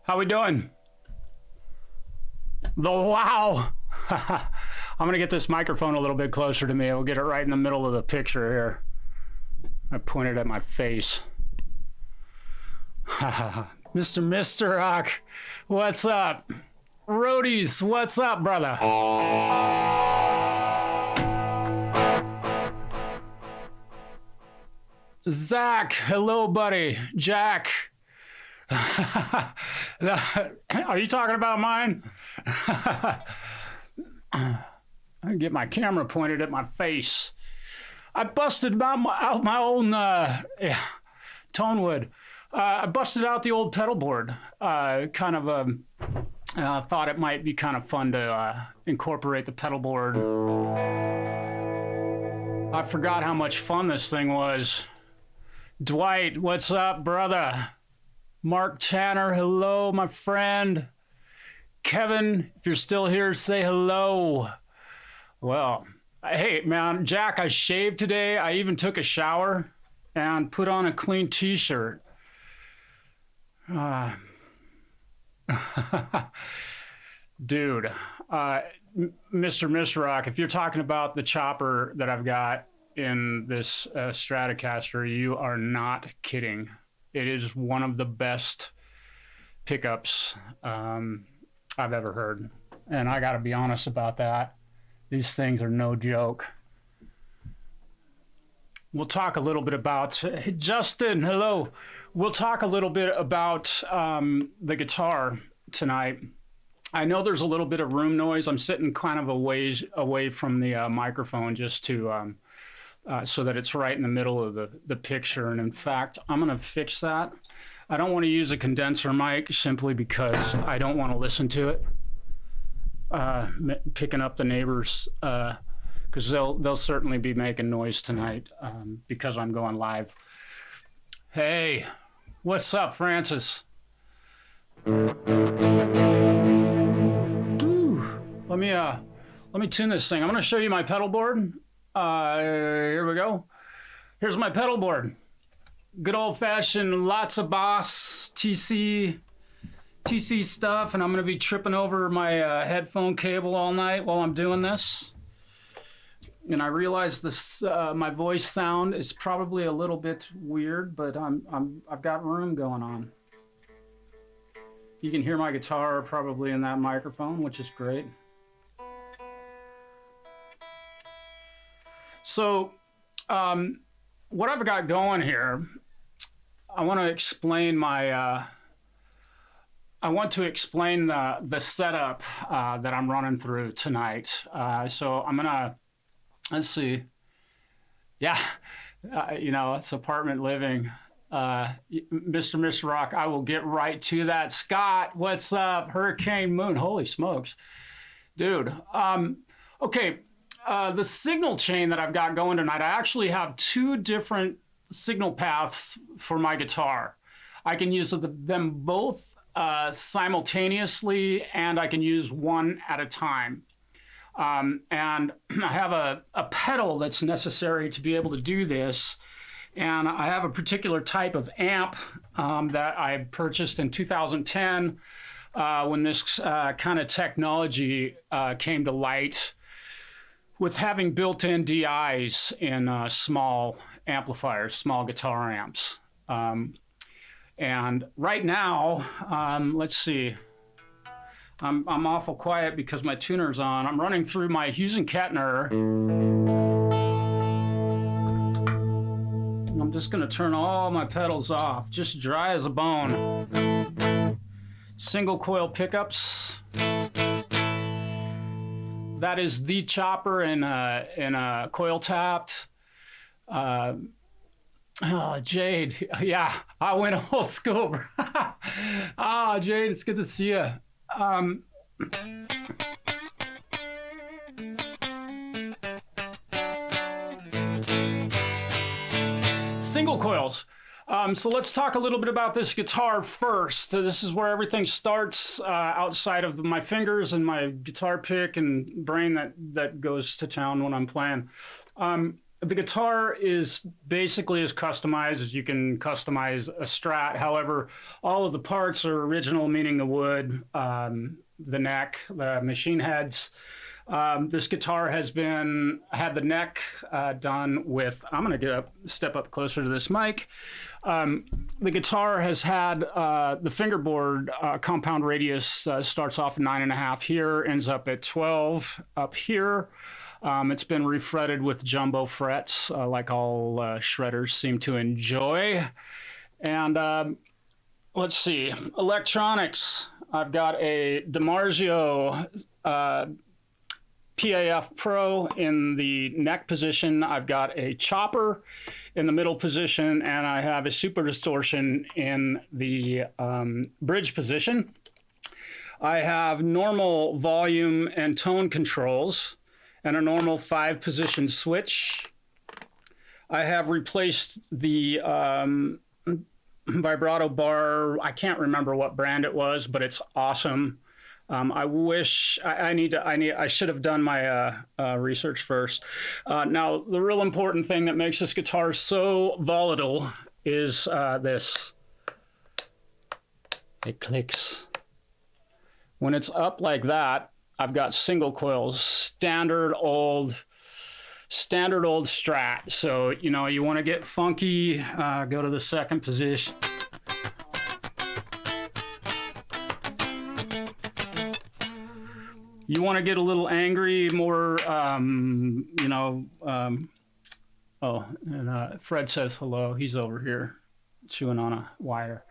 How we doing? Wow. I'm gonna get this microphone a little bit closer to me. We'll get it right in the middle of the picture here. I pointed at my face. Mr. Rock, what's up? Roadies, what's up, brother? Zach, hello, buddy. Jack. Are you talking about mine? I get my camera pointed at my face. I busted out my own Tonewood. I busted out the old pedal board. Thought it might be kind of fun to incorporate the pedal board. I forgot how much fun this thing was. Dwight, what's up, brother? Mark Tanner, hello, my friend. Kevin, if you're still here, say hello. Well, hey, man, Jack, I shaved today. I even took a shower and put on a clean t-shirt. Dude, Mr. Rock, if you're talking about the chopper that I've got in this Stratocaster, you are not kidding. It is one of the best pickups I've ever heard. And I gotta be honest about that. These things are no joke. We'll talk a little bit about, hey, Justin, hello. We'll talk a little bit about the guitar tonight. I know there's a little bit of room noise. I'm sitting kind of a ways away from the microphone just to, so that it's right in the middle of the picture. And in fact, I'm gonna fix that. I don't wanna use a condenser mic simply because I don't wanna listen to it. Picking up the neighbors, because they'll certainly be making noise tonight because I'm going live. Hey, what's up, Francis? Let me tune this thing. I'm gonna show you my pedal board. Here we go. Here's my pedal board. Good old fashioned, lots of Boss TC stuff, and I'm gonna be tripping over my headphone cable all night while I'm doing this. And I realize this, my voice sound is probably a little bit weird, but I've got room going on. You can hear my guitar probably in that microphone, which is great. So, what I've got going here, I want to explain my. I want to explain the setup that I'm running through tonight. So I'm gonna, let's see. Yeah, it's apartment living. Mr. Rock, I will get right to that. Scott, what's up? Hurricane Moon, holy smokes. Dude, okay. The signal chain that I've got going tonight, I actually have two different signal paths for my guitar. I can use them both simultaneously, and I can use one at a time. And I have a pedal that's necessary to be able to do this. And I have a particular type of amp that I purchased in 2010 when this kind of technology came to light, with having built-in DIs in small amplifiers, small guitar amps. And right now, let's see, I'm awful quiet because my tuner's on. I'm running through my Hughes and Kettner. I'm just gonna turn all my pedals off, just dry as a bone. Single coil pickups. That is the chopper in a coil tapped. Jade, yeah, I went old school. Jade, it's good to see you. Single coils. So let's talk a little bit about this guitar first. This is where everything starts outside of my fingers and my guitar pick and brain that goes to town when I'm playing. the guitar is basically as customized as you can customize a Strat. However, all of the parts are original, meaning the wood, the neck, the machine heads. This guitar has had the neck done with, I'm going to step up closer to this mic. The guitar has had the fingerboard compound radius starts off at 9.5 here, ends up at 12 up here. It's been refretted with jumbo frets, like all shredders seem to enjoy. And let's see, electronics. I've got a DiMarzio PAF Pro in the neck position. I've got a chopper in the middle position, and I have a super distortion in the bridge position. I have normal volume and tone controls and a normal 5-position switch. I have replaced the vibrato bar. I can't remember what brand it was, but it's awesome. I wish I should have done my research first. Now, the real important thing that makes this guitar so volatile is this. It clicks. When it's up like that, I've got single coils, standard old Strat. So, you know, you want to get funky, go to the second position. You want to get a little angry, more, you know, oh, and Fred says hello. He's over here chewing on a wire.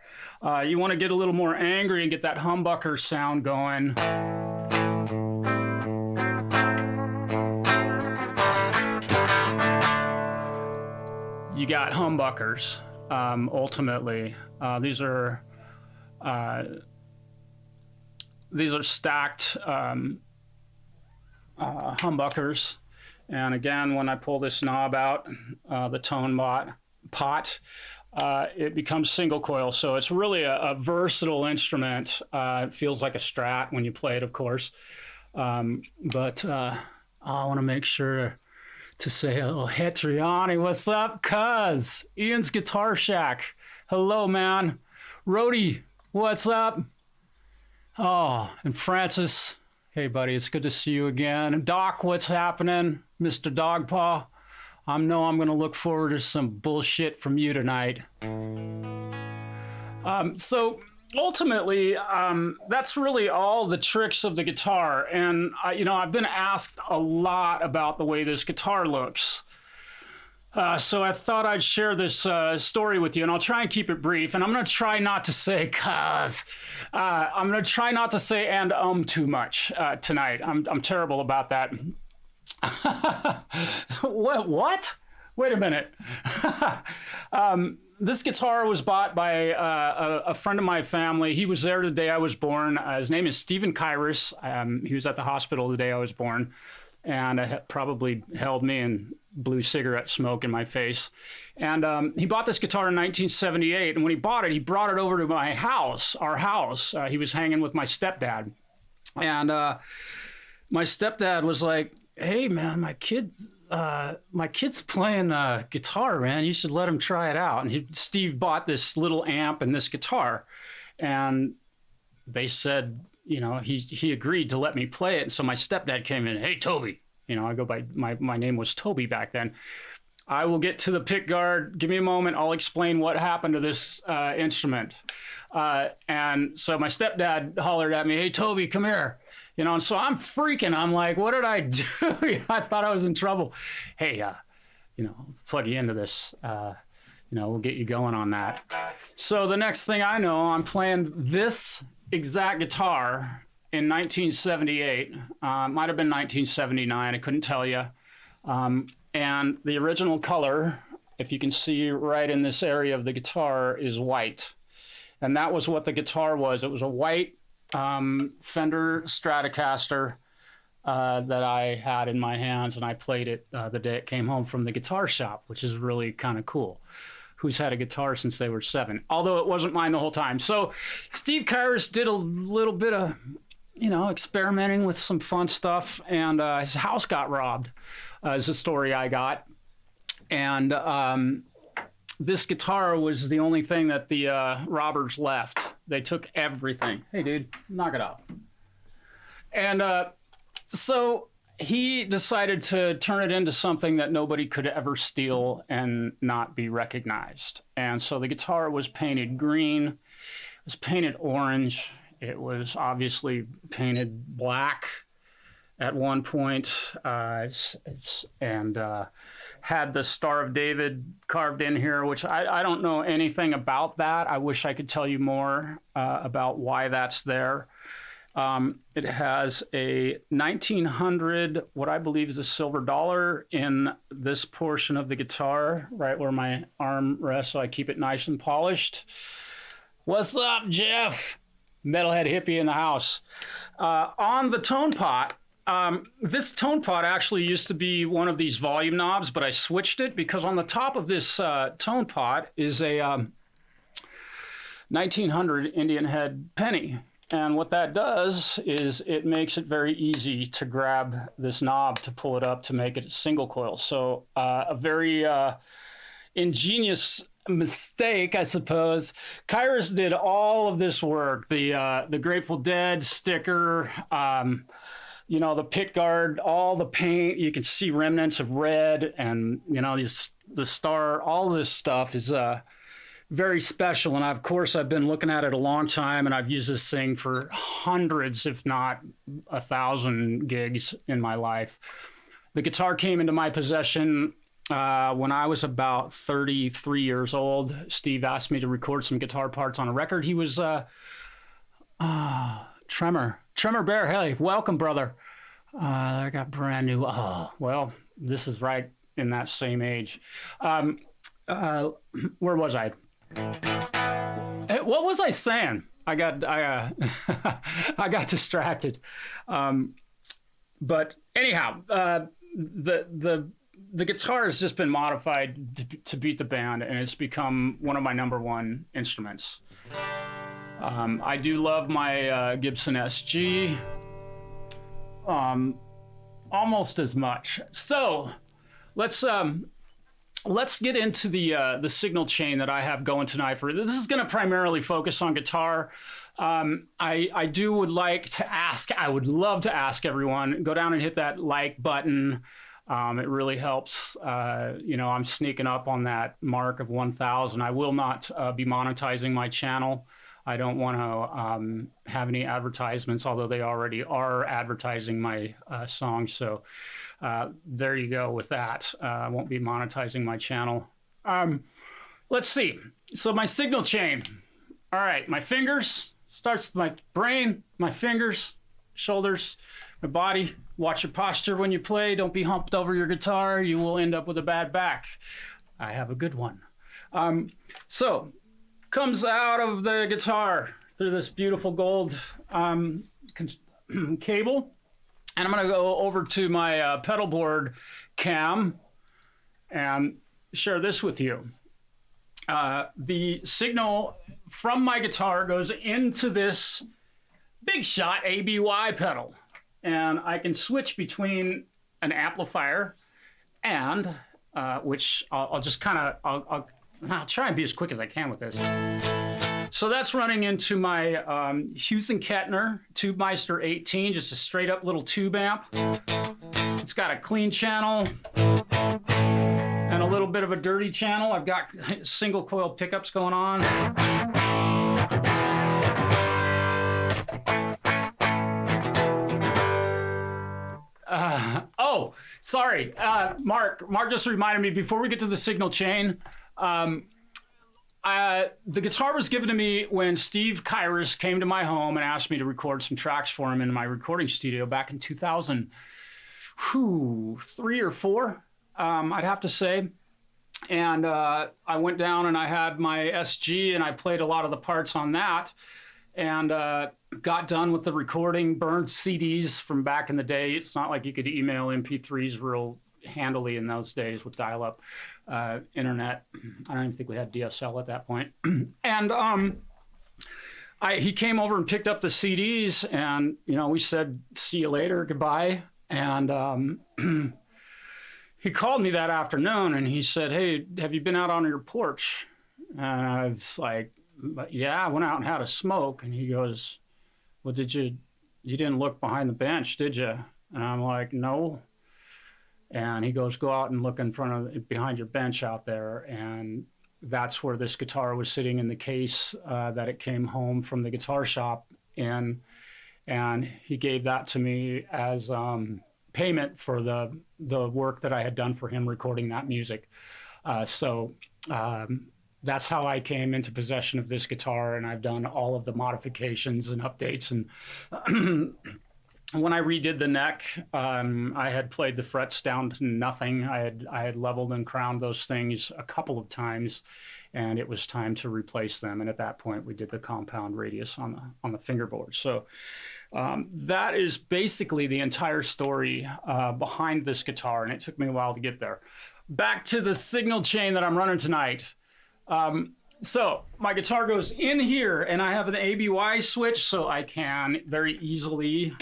You want to get a little more angry and get that humbucker sound going. You got humbuckers, ultimately. These are stacked humbuckers. And again, when I pull this knob out, the tone pot, it becomes single coil. So it's really a versatile instrument. It feels like a Strat when you play it, of course. But I want to make sure to say hello. Hetriani, what's up, cuz? Ian's Guitar Shack. Hello, man. Rody, what's up? Oh, and Francis. Hey, buddy, it's good to see you again. Doc, what's happening? Mr. Dogpaw. I know I'm going to look forward to some bullshit from you tonight. So ultimately, that's really all the tricks of the guitar. And, you know, I've been asked a lot about the way this guitar looks. So I thought I'd share this story with you, and I'll try and keep it brief. And I'm going to try not to say "cuz." I'm going to try not to say "and too much tonight. I'm terrible about that. What? Wait a minute. This guitar was bought by a friend of my family. He was there the day I was born. His name is Stephen Kyrus. He was at the hospital the day I was born, and probably held me and blew cigarette smoke in my face. And he bought this guitar in 1978. And when he bought it, he brought it over to my house, our house. He was hanging with my stepdad. And my stepdad was like, "Hey, man, my kid's playing guitar, man. You should let him try it out." And Steve bought this little amp and this guitar. And they said, you know, he agreed to let me play it. And so my stepdad came in, "Hey, Toby." You know, I go by, my name was Toby back then. "I will get to the pick guard. Give me a moment. I'll explain what happened to this instrument." And so my stepdad hollered at me, "Hey, Toby, come here." You know, and so I'm freaking. I'm like, what did I do? I thought I was in trouble. "Hey, you know, plug you into this. You know, we'll get you going on that." So the next thing I know, I'm playing this exact guitar in 1978. Might have been 1979. I couldn't tell you. And the original color, if you can see right in this area of the guitar, is white. And that was what the guitar was. It was a white Fender Stratocaster that I had in my hands, and I played it the day it came home from the guitar shop, which is really kind of cool. Who's had a guitar since they were 7? Although it wasn't mine the whole time. So Steve Kyrus did a little bit of, you know, experimenting with some fun stuff, and his house got robbed, is the story I got. And this guitar was the only thing that the robbers left. They took everything. Hey, dude, knock it off. And so he decided to turn it into something that nobody could ever steal and not be recognized. And so the guitar was painted green, it was painted orange, it was obviously painted black at one point, and had the Star of David carved in here, which I don't know anything about that. I wish I could tell you more about why that's there. It has a 1900, what I believe is a silver dollar in this portion of the guitar, right where my arm rests, so I keep it nice and polished. What's up, Jeff? Metalhead hippie in the house. On the tone pot, this tone pot actually used to be one of these volume knobs, but I switched it because on the top of this tone pot is a 1900 Indian head penny. And what that does is it makes it very easy to grab this knob to pull it up to make it a single coil. So a very ingenious mistake, I suppose. Kyrus did all of this work, the Grateful Dead sticker, you know, the pick guard, all the paint. You can see remnants of red, and you know, the star. All this stuff is very special, and of course I've been looking at it a long time, and I've used this thing for hundreds, if not 1,000 gigs in my life. The guitar came into my possession when I was about 33 years old. Steve asked me to record some guitar parts on a record. He was Tremor Bear. Hey, welcome, brother. I got brand new. Oh, well, this is right in that same age. Where was I? What was I saying? I got I got distracted. But anyhow, the guitar has just been modified to beat the band, and it's become one of my #1 instruments. I do love my Gibson SG almost as much. So let's get into the signal chain that I have going tonight. This is going to primarily focus on guitar. I would love to ask everyone, go down and hit that like button. It really helps. You know, I'm sneaking up on that mark of 1,000. I will not be monetizing my channel. I don't want to have any advertisements, although they already are advertising my songs. So there you go with that. I won't be monetizing my channel. Let's see. So my signal chain. All right, my fingers. Starts with my brain, my fingers, shoulders, my body. Watch your posture when you play. Don't be humped over your guitar. You will end up with a bad back. I have a good one. So comes out of the guitar through this beautiful gold cable. And I'm going to go over to my pedal board cam and share this with you. The signal from my guitar goes into this Big Shot ABY pedal. And I can switch between an amplifier and, which I'll just kind of, I'll try and be as quick as I can with this. So that's running into my Hughes & Kettner Tubemeister 18, just a straight up little tube amp. It's got a clean channel and a little bit of a dirty channel. I've got single coil pickups going on. Oh, sorry. Mark just reminded me before we get to the signal chain. The guitar was given to me when Steve Kyrus came to my home and asked me to record some tracks for him in my recording studio back in 2003 or 4, I'd have to say. And I went down and I had my SG and I played a lot of the parts on that, and got done with the recording, burned CDs from back in the day. It's not like you could email MP3s real handily in those days with dial-up internet. I don't even think we had DSL at that point. And he came over and picked up the CDs, and you know, we said see you later, goodbye. And he called me that afternoon and he said, "Hey, have you been out on your porch?" And I was like, "Yeah, I went out and had a smoke." And he goes, "Well, you didn't look behind the bench, did you?" And I'm like, "No." And he goes, "Go out and look behind your bench out there." And that's where this guitar was sitting in the case that it came home from the guitar shop in. And he gave that to me as payment for the work that I had done for him recording that music. So that's how I came into possession of this guitar, and I've done all of the modifications and updates. And when I redid the neck, I had played the frets down to nothing. I had leveled and crowned those things a couple of times, and it was time to replace them. And at that point, we did the compound radius on the fingerboard. So that is basically the entire story behind this guitar, and it took me a while to get there. Back to the signal chain that I'm running tonight. So my guitar goes in here, and I have an ABY switch, so I can very easily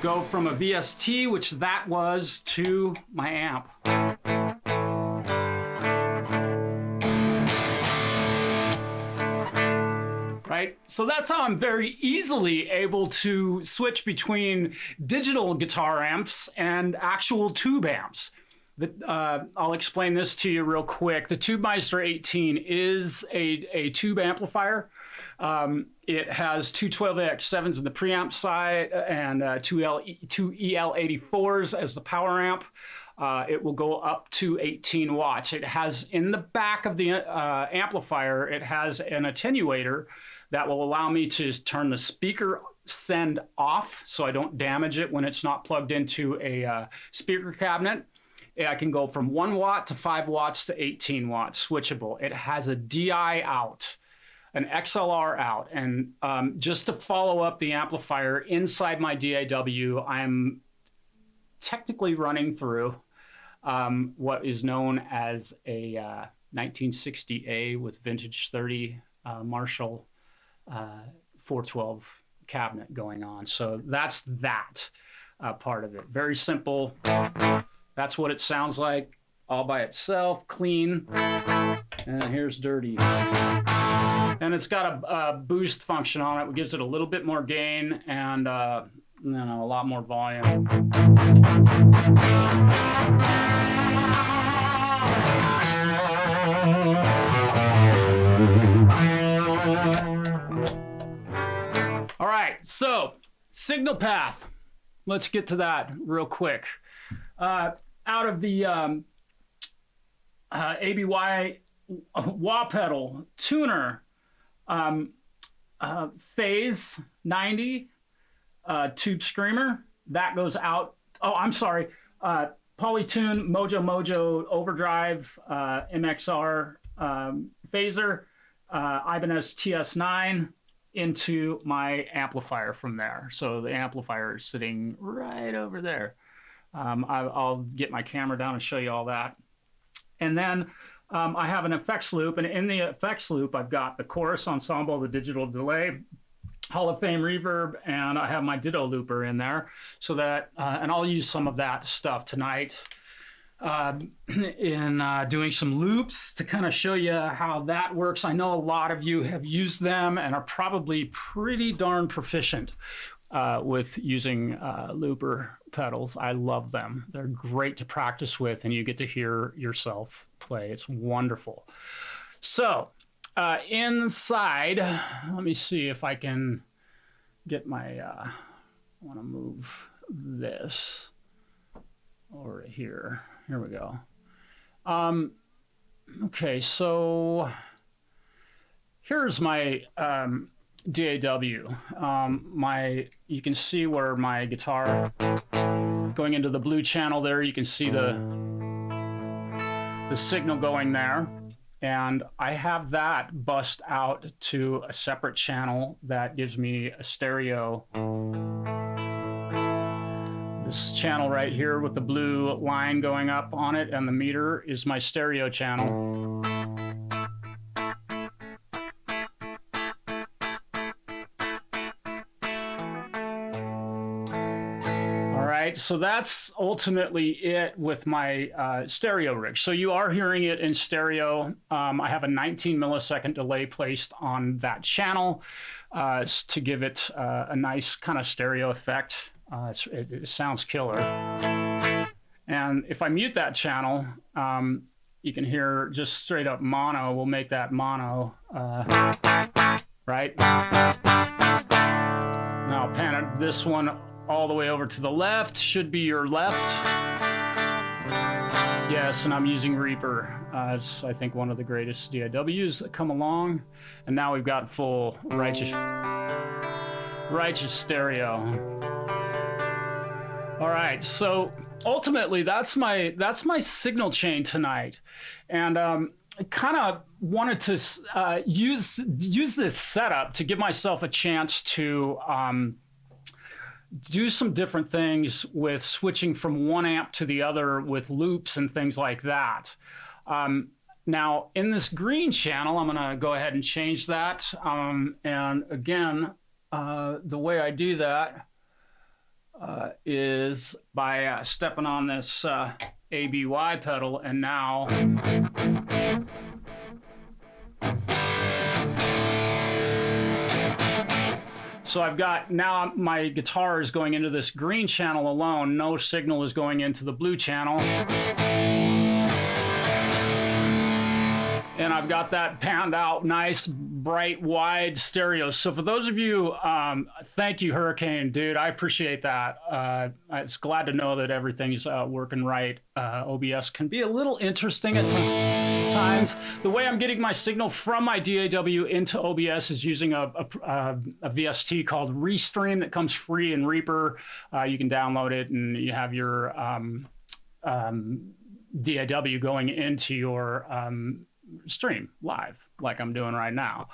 go from a VST, which that was, to my amp. Right? So that's how I'm very easily able to switch between digital guitar amps and actual tube amps. I'll explain this to you real quick. The Tubemeister 18 is a tube amplifier. It has two 12AX7s in the preamp side and two EL84s as the power amp. It will go up to 18 watts. It has, in the back of the amplifier, it has an attenuator that will allow me to turn the speaker send off so I don't damage it when it's not plugged into a speaker cabinet. I can go from 1 watt to 5 watts to 18 watts, switchable. It has a DI out, an XLR out. And just to follow up the amplifier, inside my DAW, I'm technically running through what is known as a 1960A with vintage 30 Marshall 412 cabinet going on. So that's that part of it. Very simple. That's what it sounds like all by itself, clean. And here's dirty. And it's got a boost function on it, which gives it a little bit more gain and a lot more volume. All right, so signal path. Let's get to that real quick. Out of the ABY wah pedal tuner, phase 90 tube screamer, that goes out. Oh, I'm sorry. Polytune Mojo overdrive MXR phaser, Ibanez TS9 into my amplifier from there. So the amplifier is sitting right over there. I'll get my camera down and show you all that. And then I have an effects loop, and in the effects loop, I've got the chorus ensemble, the digital delay, Hall of Fame reverb, and I have my ditto looper in there. So that, and I'll use some of that stuff tonight in doing some loops to kind of show you how that works. I know a lot of you have used them and are probably pretty darn proficient with using looper pedals. I love them. They're great to practice with, and you get to hear yourself play. It's wonderful. So inside, let me see if I can get my, I want to move this over here. Here we go. Okay, so here's my DAW. You can see where my guitar going into the blue channel there. You can see the signal going there, and I have that bust out to a separate channel that gives me a stereo. This channel right here with the blue line going up on it and the meter is my stereo channel. right, so that's ultimately it with my stereo rig. So you are hearing it in stereo. I have a 19 millisecond delay placed on that channel to give it a nice kind of stereo effect. It sounds killer. And if I mute that channel, you can hear just straight up mono. We'll make that mono, right? Now pan this one all the way over to the left, should be your left. Yes, and I'm using Reaper. It's, I think, one of the greatest DAWs that come along. And now we've got full righteous stereo. All right, so ultimately that's my signal chain tonight. And I kind of wanted to use this setup to give myself a chance to do some different things with switching from one amp to the other with loops and things like that. Now, in this green channel, I'm going to go ahead and change that. And again, the way I do that is by stepping on this ABY pedal, and now so I've got, now my guitar is going into this green channel alone. No signal is going into the blue channel. And I've got that panned out, nice, bright, wide stereo. So for those of you, thank you, Hurricane, dude. I appreciate that. It's glad to know that everything's working right. OBS can be a little interesting at times. The way I'm getting my signal from my DAW into OBS is using a VST called Restream that comes free in Reaper. You can download it, and you have your DAW going into your stream live, like I'm doing right now.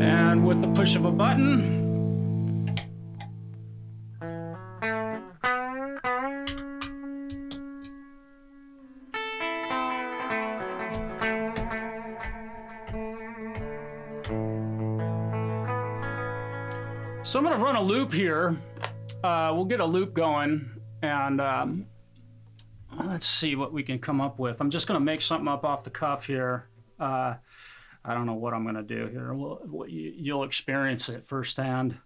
And with the push of a button, so I'm going to run a loop here. We'll get a loop going, and let's see what we can come up with. I'm just going to make something up off the cuff here. I don't know what I'm going to do here. You'll experience it firsthand.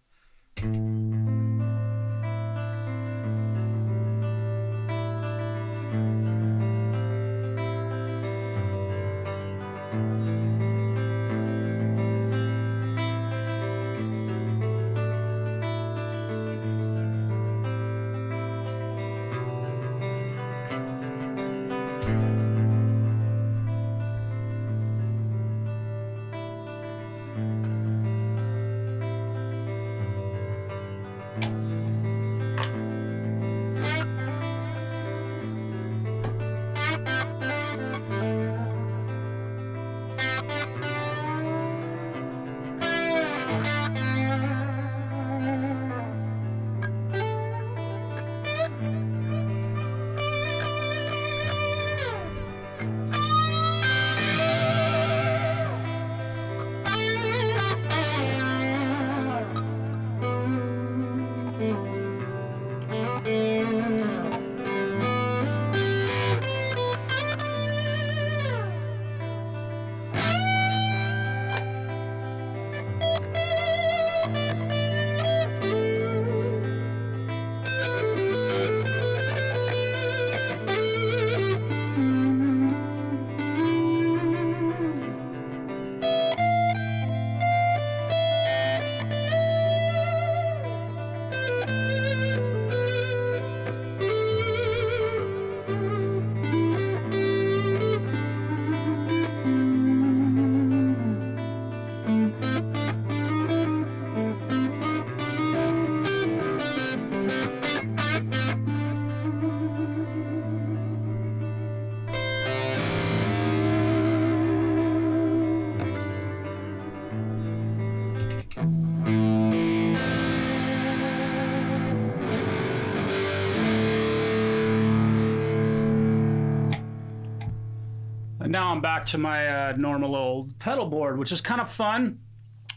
now I'm back to my normal old pedal board, which is kind of fun.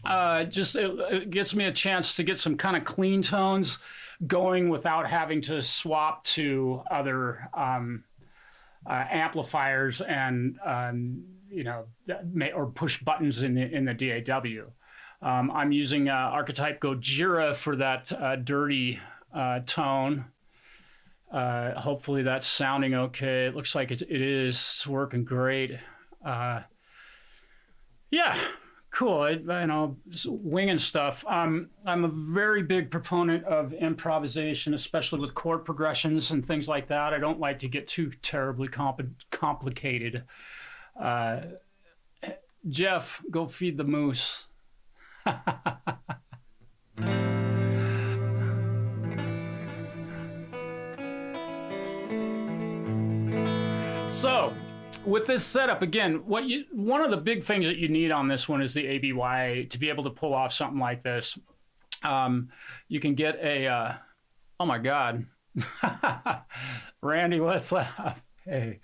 It gives me a chance to get some kind of clean tones going without having to swap to other amplifiers and or push buttons in the DAW. I'm using Archetype Gojira for that dirty tone. Hopefully that's sounding okay. It looks like it is. It's working great. Yeah, cool. Just winging stuff. I'm a very big proponent of improvisation, especially with chord progressions and things like that. I don't like to get too terribly complicated. Jeff, go feed the moose. So, with this setup, again, one of the big things that you need on this one is the ABY to be able to pull off something like this. You can get a, oh my God, Randy, what's up? Hey.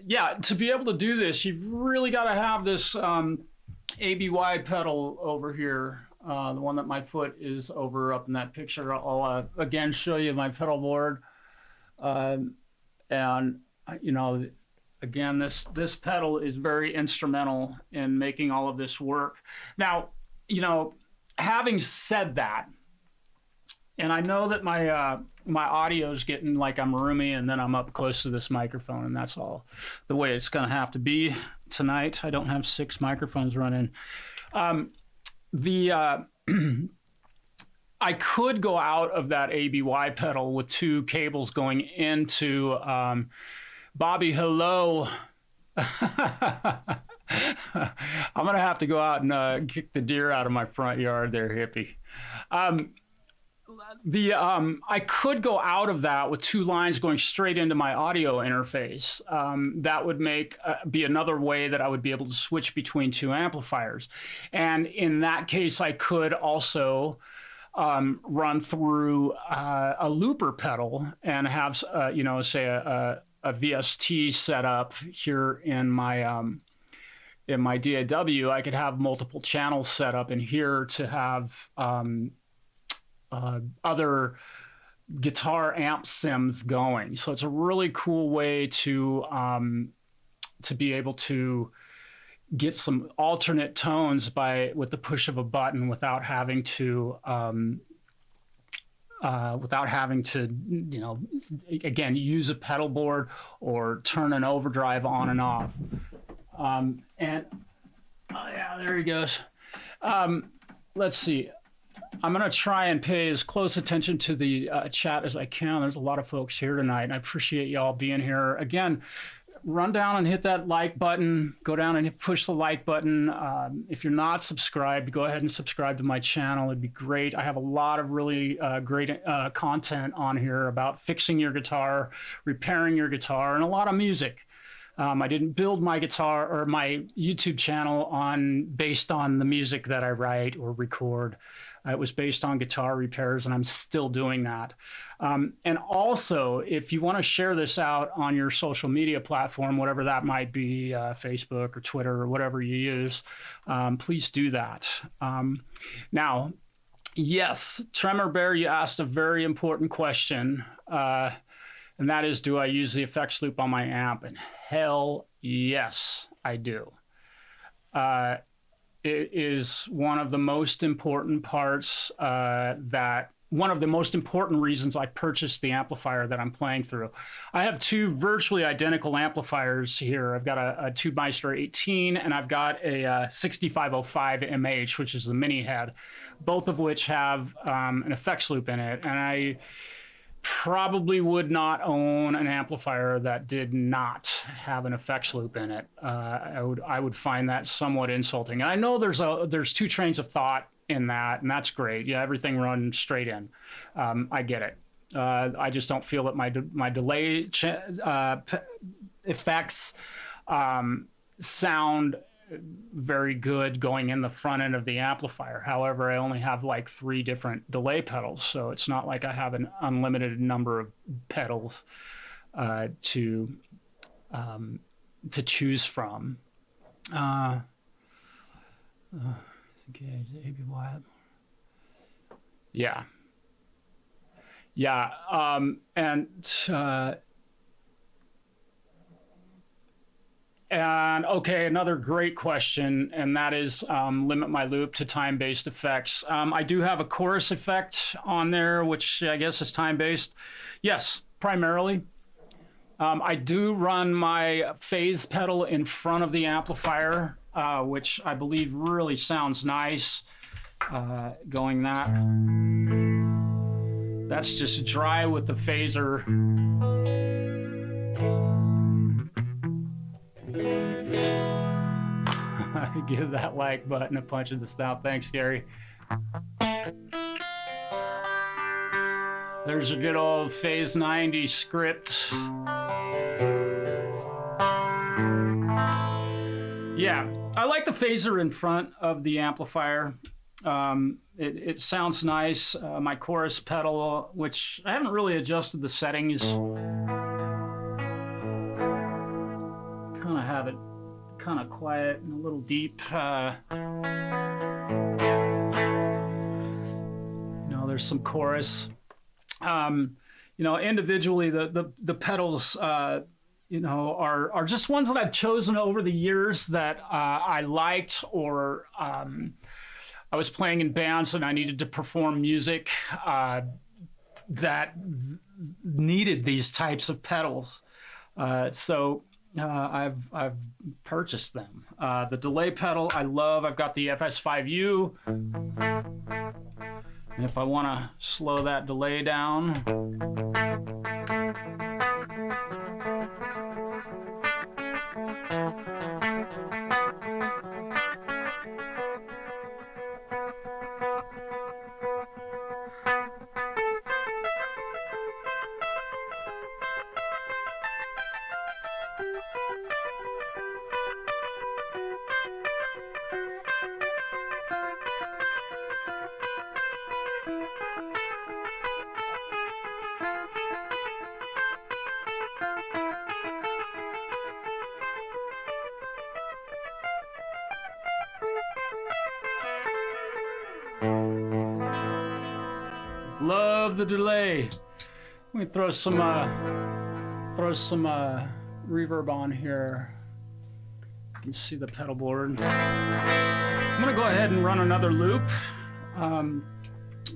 Yeah, to be able to do this, you've really got to have this ABY pedal over here. The one that my foot is over up in that picture. I'll again show you my pedal board. And again, this pedal is very instrumental in making all of this work. Now, having said that, and I know that my audio is getting like I'm roomy, and then I'm up close to this microphone, and that's all the way it's going to have to be tonight. I don't have 6 microphones running. I could go out of that ABY pedal with 2 cables going into Bobby. Hello. I'm gonna have to go out and kick the deer out of my front yard there, hippie. I could go out of that with 2 lines going straight into my audio interface. That would be another way that I would be able to switch between 2 amplifiers. And in that case, I could also run through a looper pedal and have, say a VST set up here in my DAW. I could have multiple channels set up in here to have other guitar amp sims going. So it's a really cool way to be able to get some alternate tones with the push of a button without having to again, use a pedal board or turn an overdrive on and off. And oh yeah, there he goes. Let's see. I'm going to try and pay as close attention to the chat as I can. There's a lot of folks here tonight, and I appreciate y'all being here. Again, run down and hit that like button. Go down and push the like button. If you're not subscribed, go ahead and subscribe to my channel. It'd be great. I have a lot of really great content on here about fixing your guitar, repairing your guitar, and a lot of music. I didn't build my guitar or my YouTube channel based on the music that I write or record. It was based on guitar repairs, and I'm still doing that. And also, if you want to share this out on your social media platform, whatever that might be, Facebook or Twitter or whatever you use, please do that. Now, yes, Tremor Bear, you asked a very important question, and that is, do I use the effects loop on my amp? And hell yes, I do. It is one of the most important parts one of the most important reasons I purchased the amplifier that I'm playing through. I have 2 virtually identical amplifiers here. I've got a Tube Meister 18 and I've got a 6505 MH, which is the mini head, both of which have an effects loop in it. And I probably would not own an amplifier that did not have an effects loop in it. I would find that somewhat insulting. And I know there's 2 trains of thought in that, and that's great. Yeah, everything runs straight in. I get it. I just don't feel that my delay effects sound very good going in the front end of the amplifier. However, I only have like 3 different delay pedals, so it's not like I have an unlimited number of pedals to choose from. Okay, A.B. Wyatt. Yeah. Yeah. And okay, another great question, and that is limit my loop to time-based effects. I do have a chorus effect on there, which I guess is time-based. Yes, primarily. I do run my phase pedal in front of the amplifier, which I believe really sounds nice. Going that. That's just dry with the phaser. Give that like button a punch in the snout. Thanks, Gary. There's a good old Phase 90 script. Yeah, I like the phaser in front of the amplifier. It sounds nice. My chorus pedal, which I haven't really adjusted the settings. Kind of have it kind of quiet and a little deep. You know, there's some chorus. You know, individually, the pedals, you know, are just ones that I've chosen over the years that I liked, or I was playing in bands and I needed to perform music that needed these types of pedals. So I've purchased them. The delay pedal I love. I've got the FS5U. And if I want to slow that delay down, love the delay. Let me throw some reverb on here. You can see the pedal board. I'm gonna go ahead and run another loop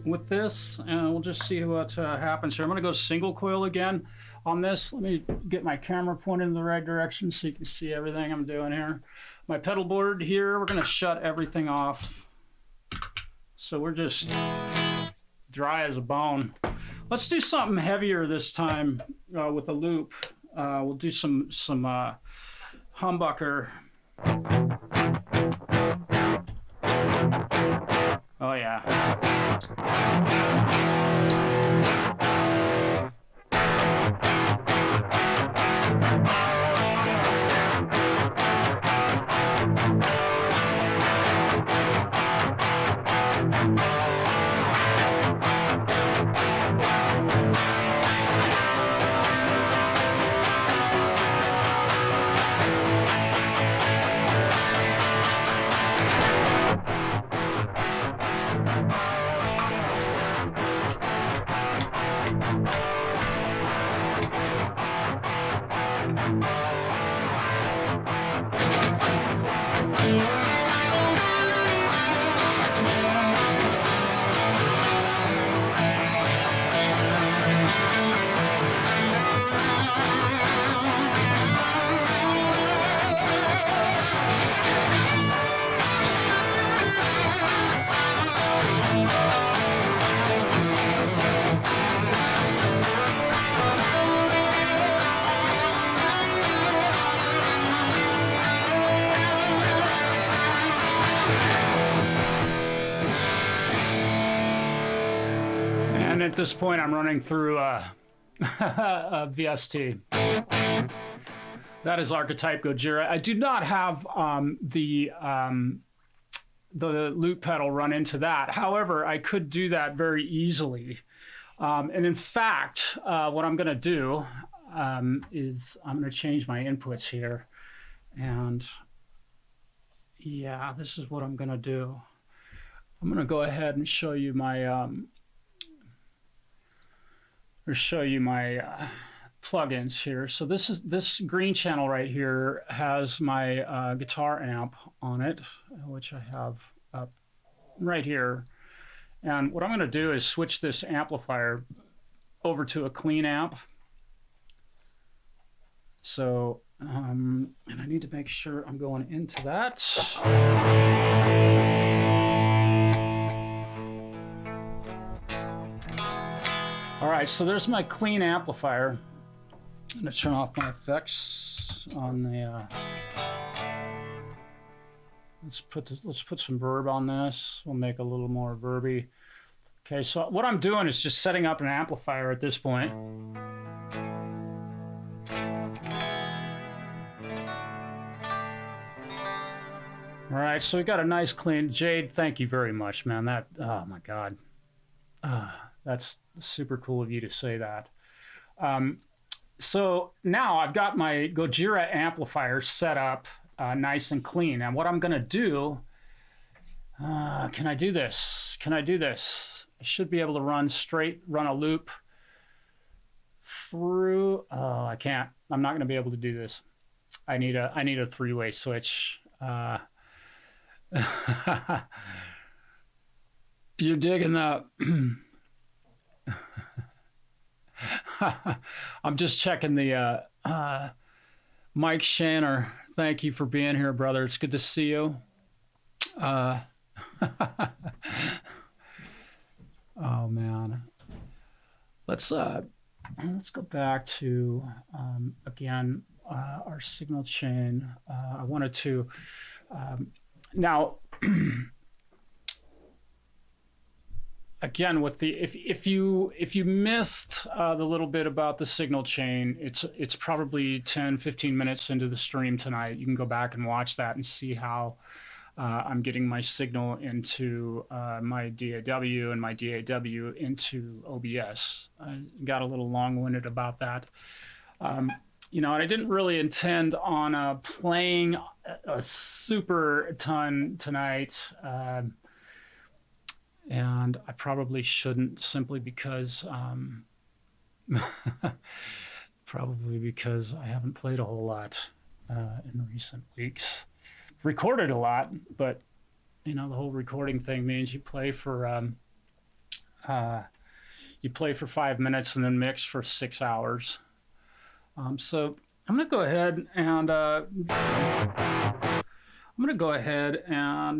with this, and we'll just see what happens here. I'm gonna go single coil again on this. Let me get my camera pointed in the right direction so you can see everything I'm doing here. My pedal board here, we're gonna shut everything off. So we're just dry as a bone. Let's do something heavier this time with a loop. We'll do some humbucker. Oh yeah. At this point, I'm running through a VST. That is Archetype Gojira. I do not have the loop pedal run into that. However, I could do that very easily. And in fact, what I'm going to do is I'm going to change my inputs here. And yeah, this is what I'm going to do. I'm going to go ahead and show you my plugins here. So this green channel right here has my guitar amp on it, which I have up right here. And what I'm going to do is switch this amplifier over to a clean amp. So, and I need to make sure I'm going into that. All right, so there's my clean amplifier. I'm going to turn off my effects on the. Let's put some verb on this. We'll make a little more verby. Okay, so what I'm doing is just setting up an amplifier at this point. All right, so we got a nice clean Jade. Thank you very much, man. That, oh my God, that's super cool of you to say that. So now I've got my Gojira amplifier set up nice and clean. And what I'm going to do, can I do this? Can I do this? I should be able to run a loop through. Oh, I can't. I'm not going to be able to do this. I need a three-way switch. You're digging that. I'm just checking the Mike Shanner. Thank you for being here, brother. It's good to see you. Oh man. Let's go back to again our signal chain. I wanted to now again with the if you missed the little bit about the signal chain, it's probably 10-15 minutes into the stream tonight. You can go back and watch that and see how I'm getting my signal into my DAW and my DAW into OBS. I got a little long-winded about that. You know, and I didn't really intend on playing a super ton tonight. And I probably shouldn't, simply because probably because I haven't played a whole lot in recent weeks. Recorded a lot, but you know, the whole recording thing means you play for 5 minutes and then mix for 6 hours. So I'm going to go ahead and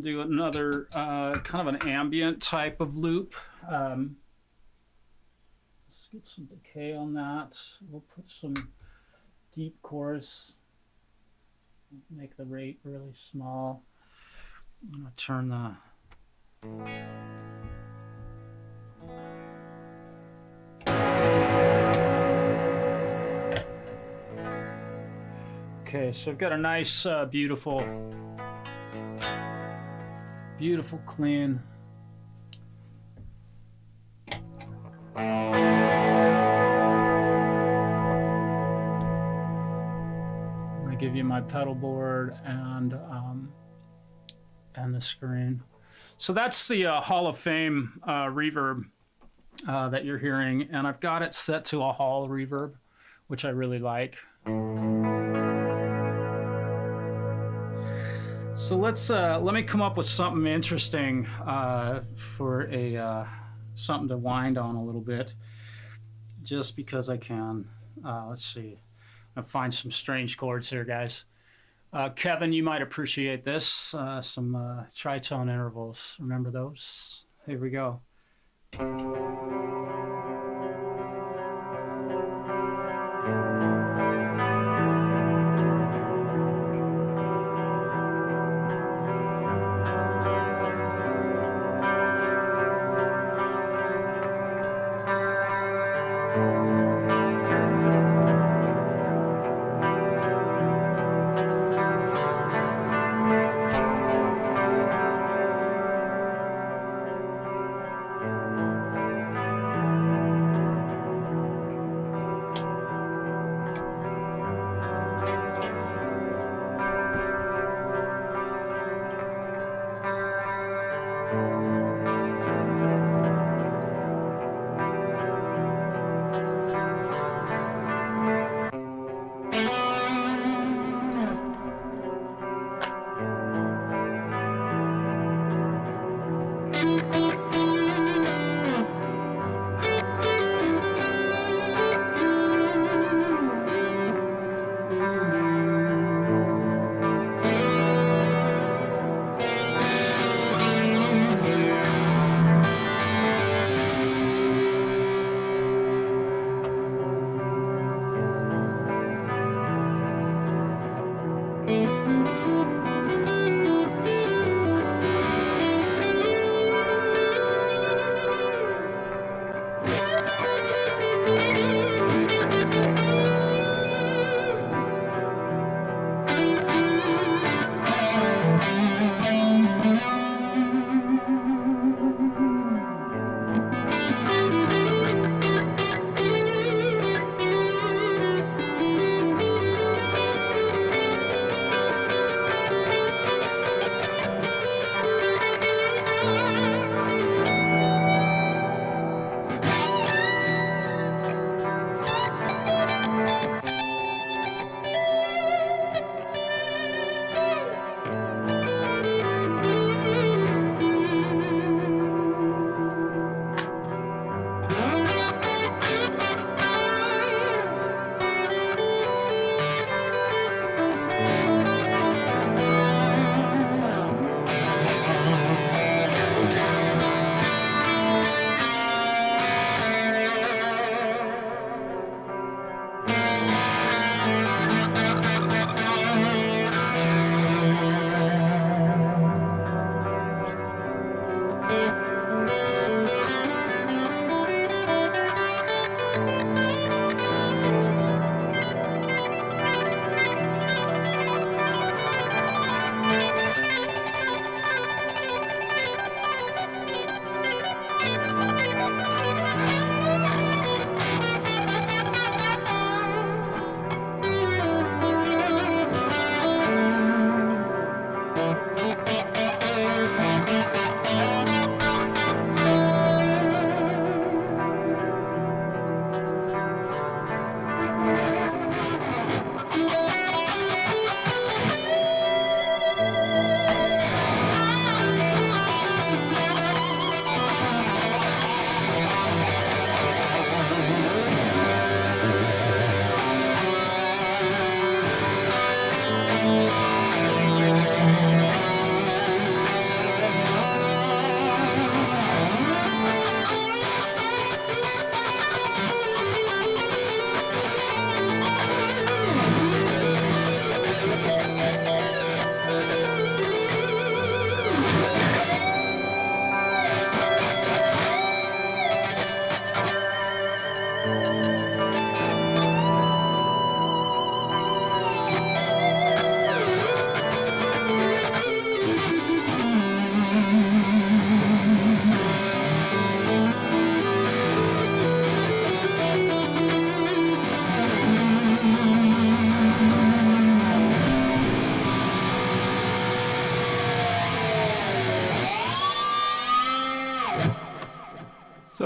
do another kind of an ambient type of loop. Let's get some decay on that. We'll put some deep chorus. Make the rate really small. I'm going to turn the... Okay, so I've got a nice, beautiful, clean. I'm going to give you my pedal board and the screen. So that's the Hall of Fame reverb that you're hearing, and I've got it set to a hall reverb, which I really like. So let me come up with something interesting for a something to wind on a little bit, just because I can. Let's see. I'll find some strange chords here, guys. Kevin, you might appreciate this. Some tritone intervals. Remember those? Here we go.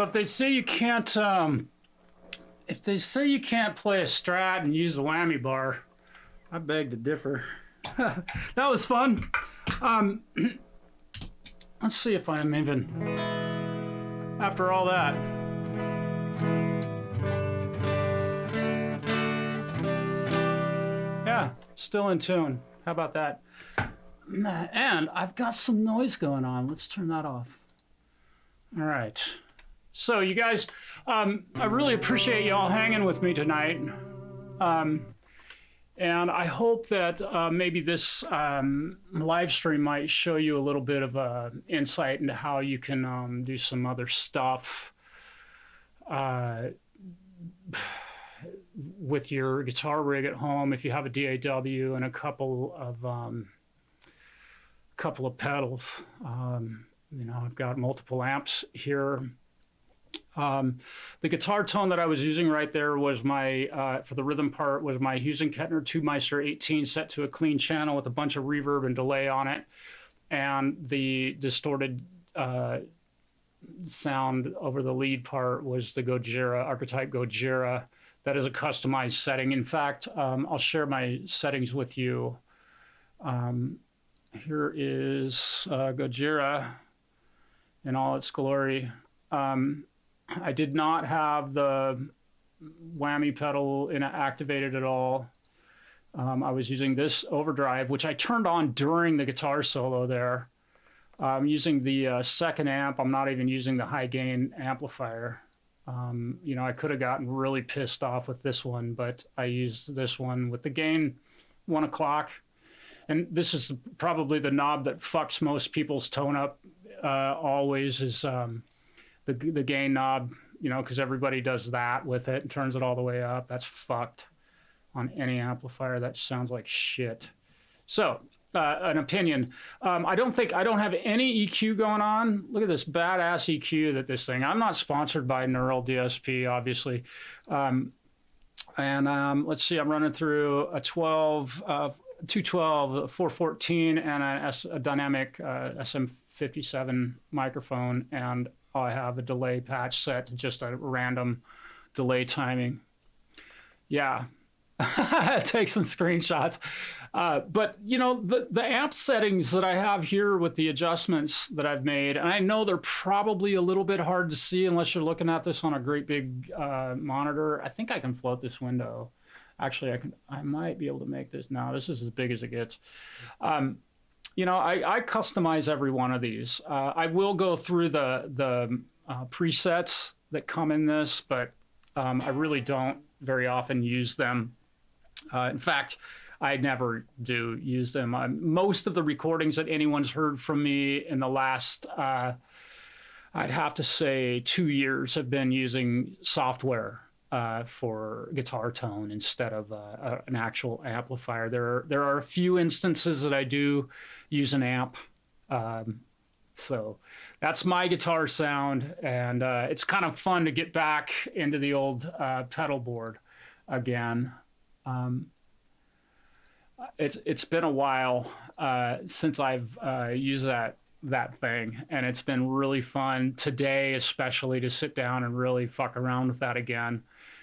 So if they say you can't, if they say you can't play a Strat and use the whammy bar, I beg to differ. That was fun. Let's see if I'm even, after all that. Yeah, still in tune. How about that? And I've got some noise going on. Let's turn that off. All right. So you guys, I really appreciate y'all hanging with me tonight. And I hope that maybe this live stream might show you a little bit of insight into how you can do some other stuff with your guitar rig at home. If you have a DAW and a couple of pedals, you know, I've got multiple amps here. The guitar tone that I was using right there was my, for the rhythm part, was my Hughes and Kettner 2Meister 18 set to a clean channel with a bunch of reverb and delay on it. And the distorted sound over the lead part was the Gojira, Archetype Gojira. That is a customized setting. In fact, I'll share my settings with you. Here is Gojira in all its glory. I did not have the whammy pedal activated at all. I was using this overdrive, which I turned on during the guitar solo there. I'm using the second amp. I'm not even using the high gain amplifier. You know, I could have gotten really pissed off with this one, but I used this one with the gain 1 o'clock. And this is probably the knob that fucks most people's tone up always is the gain knob, you know, because everybody does that with it and turns it all the way up. That's fucked on any amplifier. That sounds like shit. So, an opinion. I don't have any EQ going on. Look at this badass EQ that this thing. I'm not sponsored by Neural DSP, obviously. Let's see, I'm running through a 212, 414, and a dynamic SM57 microphone, and I have a delay patch set to just a random delay timing. Yeah, take some screenshots. But, you know, the amp settings that I have here with the adjustments that I've made, and I know they're probably a little bit hard to see unless you're looking at this on a great big monitor. I think I can float this window. Actually, I might be able to make this. No, this is as big as it gets. You know, I customize every one of these. I will go through the presets that come in this, but I really don't very often use them. In fact, I never do use them. Most of the recordings that anyone's heard from me in the last, I'd have to say 2 years, have been using software for guitar tone instead of an actual amplifier. There are a few instances that I do use an amp. So that's my guitar sound, and it's kind of fun to get back into the old pedal board again. It's been a while since I've used that thing, and it's been really fun today, especially to sit down and really fuck around with that again,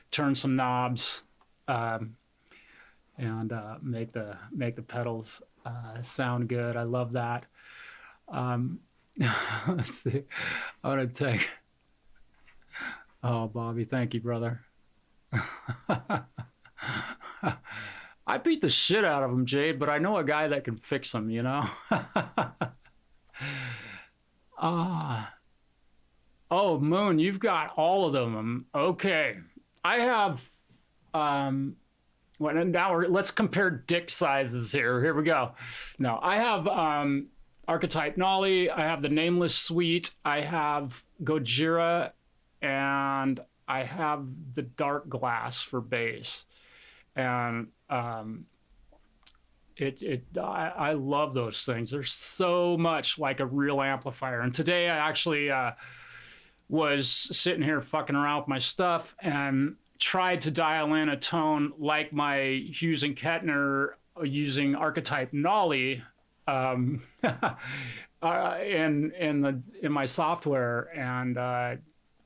turn some knobs, and make the pedals sound good. I love that. Let's see. I'm gonna take. Oh, Bobby, thank you, brother. I beat the shit out of him, Jade, but I know a guy that can fix them, you know? Oh, Moon, you've got all of them. Okay. I have, let's compare dick sizes here. Here we go. No, I have Archetype Nolly. I have the Nameless Suite. I have Gojira, and I have the Dark Glass for bass. And I love those things. They're so much like a real amplifier. And today I actually was sitting here fucking around with my stuff and tried to dial in a tone like my Hughes and Kettner using Archetype Nolly in my software, and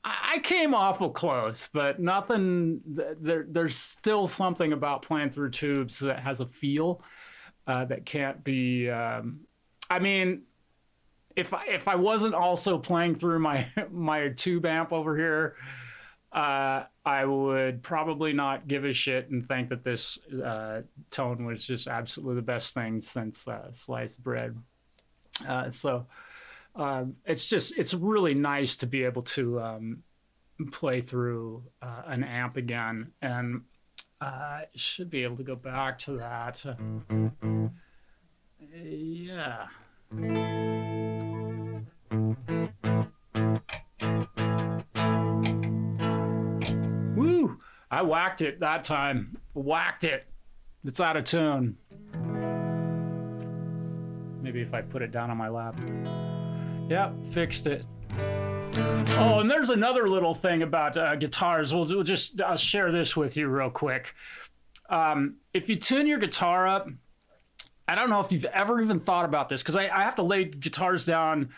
I came awful close, but nothing. There's still something about playing through tubes that has a feel that can't be. I mean, if I wasn't also playing through my tube amp over here, I would probably not give a shit and think that this tone was just absolutely the best thing since sliced bread. So it's really nice to be able to play through an amp again, and I should be able to go back to that. Yeah. Woo! I whacked it that time. Whacked it. It's out of tune. Maybe if I put it down on my lap. Yep, fixed it. Oh, and there's another little thing about guitars. I'll share this with you real quick. If you tune your guitar up, I don't know if you've ever even thought about this, because I have to lay guitars down.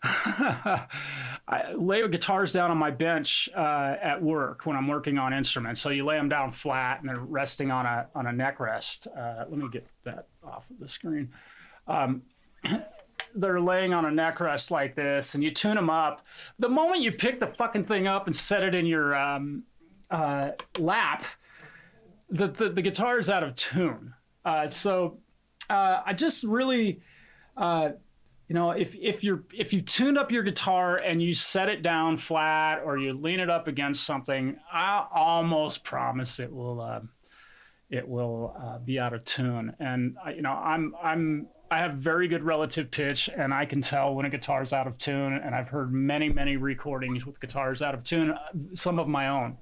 I lay guitars down on my bench at work when I'm working on instruments. So you lay them down flat and they're resting on a neck rest. Let me get that off of the screen. They're laying on a neck rest like this, and you tune them up. The moment you pick the fucking thing up and set it in your lap, the guitar is out of tune. So I just really, if you tuned up your guitar and you set it down flat or you lean it up against something, I almost promise it will be out of tune. And I have very good relative pitch, and I can tell when a guitar's out of tune. And I've heard many recordings with guitars out of tune, some of my own.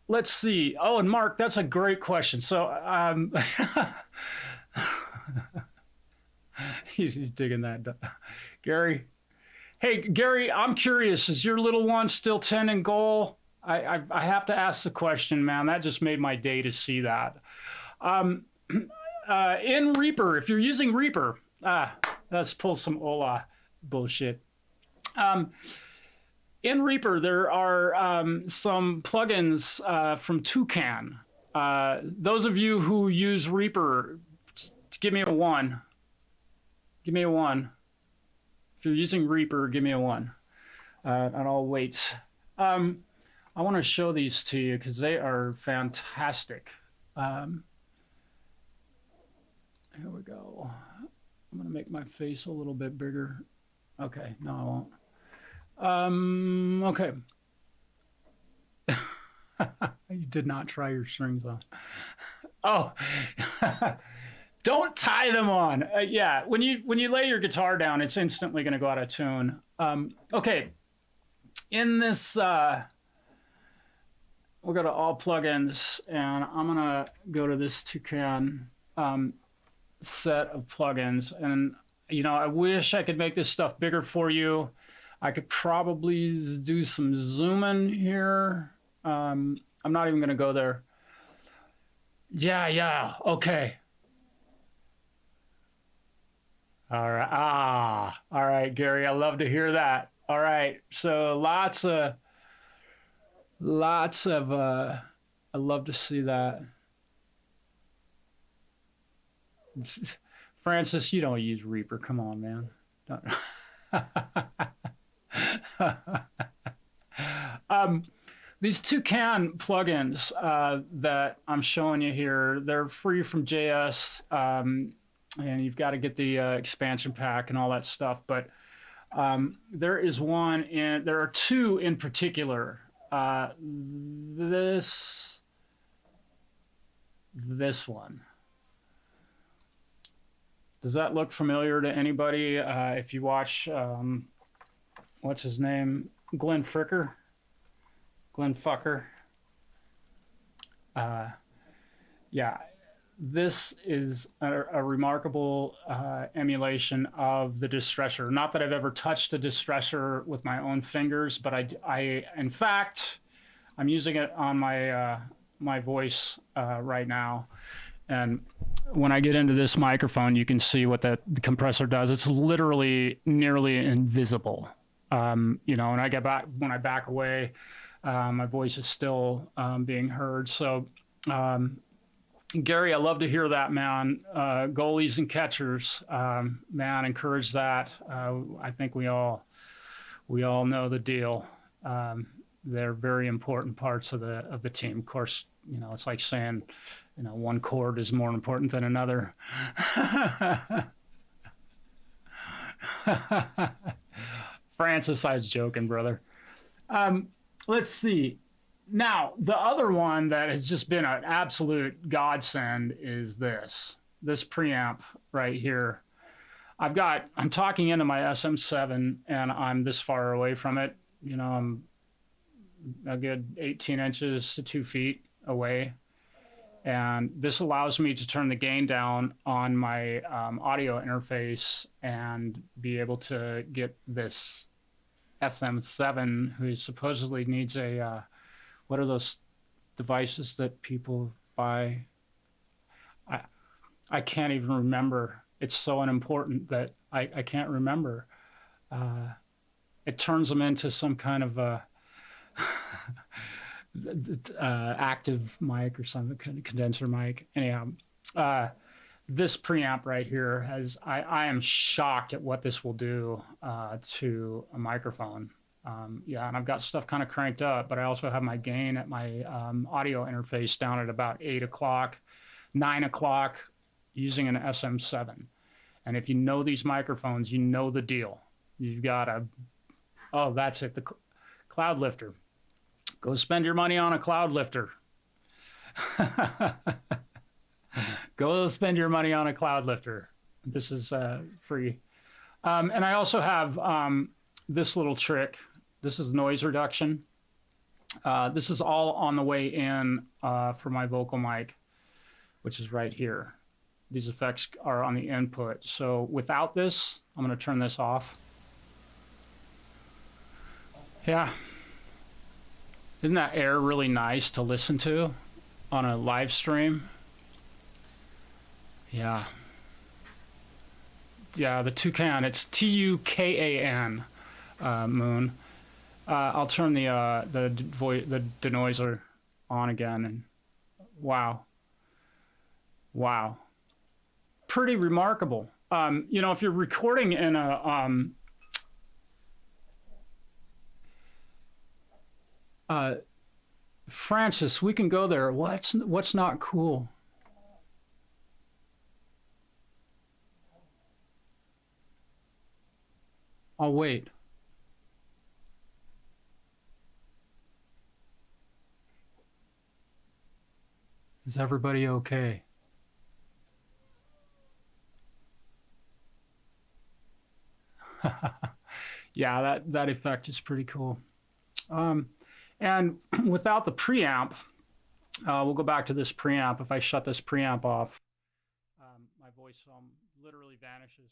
Let's see. Oh, and Mark, that's a great question. So, he's digging that, Gary. Hey, Gary, I'm curious. Is your little one still 10 in goal? I have to ask the question, man. That just made my day to see that. In Reaper, if you're using Reaper, let's pull some Ola bullshit. In Reaper, there are some plugins from Toucan. Those of you who use Reaper, give me a 1. Give me a 1. If you're using Reaper, give me a 1. And I'll wait. I want to show these to you because they are fantastic. Here we go. I'm going to make my face a little bit bigger. Okay, no, I won't. Okay. You did not try your strings on. Oh, don't tie them on. Yeah, when you lay your guitar down, it's instantly going to go out of tune. Okay, in this, we'll go to all plugins, and I'm going to go to this Toucan set of plugins. And, I wish I could make this stuff bigger for you. I could probably do some zooming here. I'm not even going to go there. Yeah, okay. All right. All right, Gary, I love to hear that. All right. So lots of, I love to see that. Francis, you don't use Reaper. Come on, man. These Toucan plugins that I'm showing you here, they're free from JS, and you've got to get the expansion pack and all that stuff. But there are two in particular. This one. Does that look familiar to anybody? If you watch, what's his name? Glenn Fucker. Yeah, this is a remarkable emulation of the distressor. Not that I've ever touched a distressor with my own fingers, but I in fact, I'm using it on my my voice right now. And when I get into this microphone, you can see what the compressor does. It's literally nearly invisible. You know, and I get back when I back away, my voice is still being heard. So, Gary, I love to hear that, man. Goalies and catchers, man, encourage that. I think we all know the deal. They're very important parts of the team. Of course, you know, it's like saying, you know, one chord is more important than another. Francis, I was joking, brother. Let's see. Now, the other one that has just been an absolute godsend is this preamp right here. I'm talking into my SM7 and I'm this far away from it. You know, I'm a good 18 inches to 2 feet away. And this allows me to turn the gain down on my audio interface and be able to get this SM7, who supposedly needs a, what are those devices that people buy? I can't even remember. It's so unimportant that I can't remember. It turns them into some kind of active mic or some kind of condenser mic. Anyhow, this preamp right here I am shocked at what this will do to a microphone. Yeah, and I've got stuff kind of cranked up, but I also have my gain at my audio interface down at about 8 o'clock, 9 o'clock using an SM7. And if you know these microphones, you know the deal. You've got oh, that's it, the cloud lifter. Go spend your money on a cloud lifter. Go spend your money on a cloud lifter. This is free. And I also have this little trick. This is noise reduction. This is all on the way in for my vocal mic, which is right here. These effects are on the input. So without this, I'm going to turn this off. Yeah. Isn't that air really nice to listen to on a live stream? Yeah. Yeah, the toucan. It's Tukan, Moon. I'll turn the denoiser on again, and wow, pretty remarkable. You know, if you're recording in a Francis, we can go there. What's not cool? I'll wait. Is everybody okay? Yeah, that effect is pretty cool. And without the preamp, we'll go back to this preamp. If I shut this preamp off, my voice literally vanishes.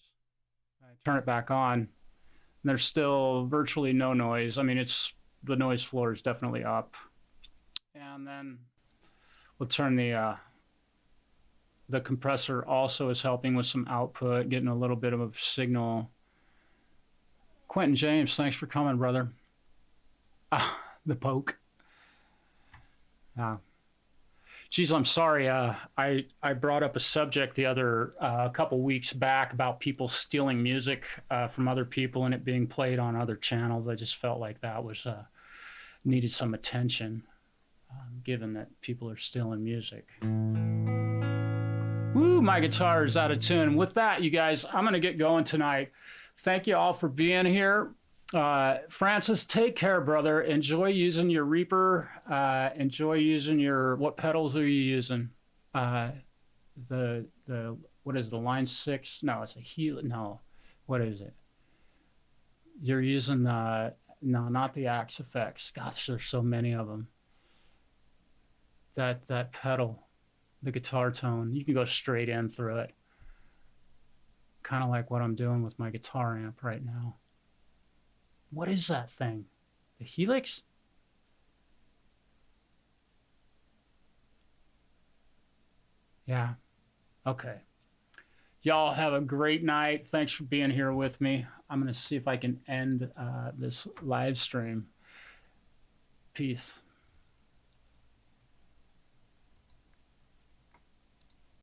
I turn it back on, and there's still virtually no noise. I mean, the noise floor is definitely up. And then we'll turn the compressor also is helping with some output, getting a little bit of a signal. Quentin James, thanks for coming, brother. The poke. Geez, I'm sorry. I brought up a subject the other couple weeks back about people stealing music from other people and it being played on other channels. I just felt like that was needed some attention, given that people are stealing music. Woo, my guitar is out of tune. With that, you guys, I'm going to get going tonight. Thank you all for being here. Francis, take care, brother. Enjoy using your Reaper. Enjoy using what pedals are you using? What is it, the Line 6? No, it's a Helix. No, what is it? You're using no, not the Axe Effects. Gosh, there's so many of them. That pedal, the guitar tone, you can go straight in through it. Kind of like what I'm doing with my guitar amp right now. What is that thing? The Helix? Yeah. Okay. Y'all have a great night. Thanks for being here with me. I'm going to see if I can end this live stream. Peace.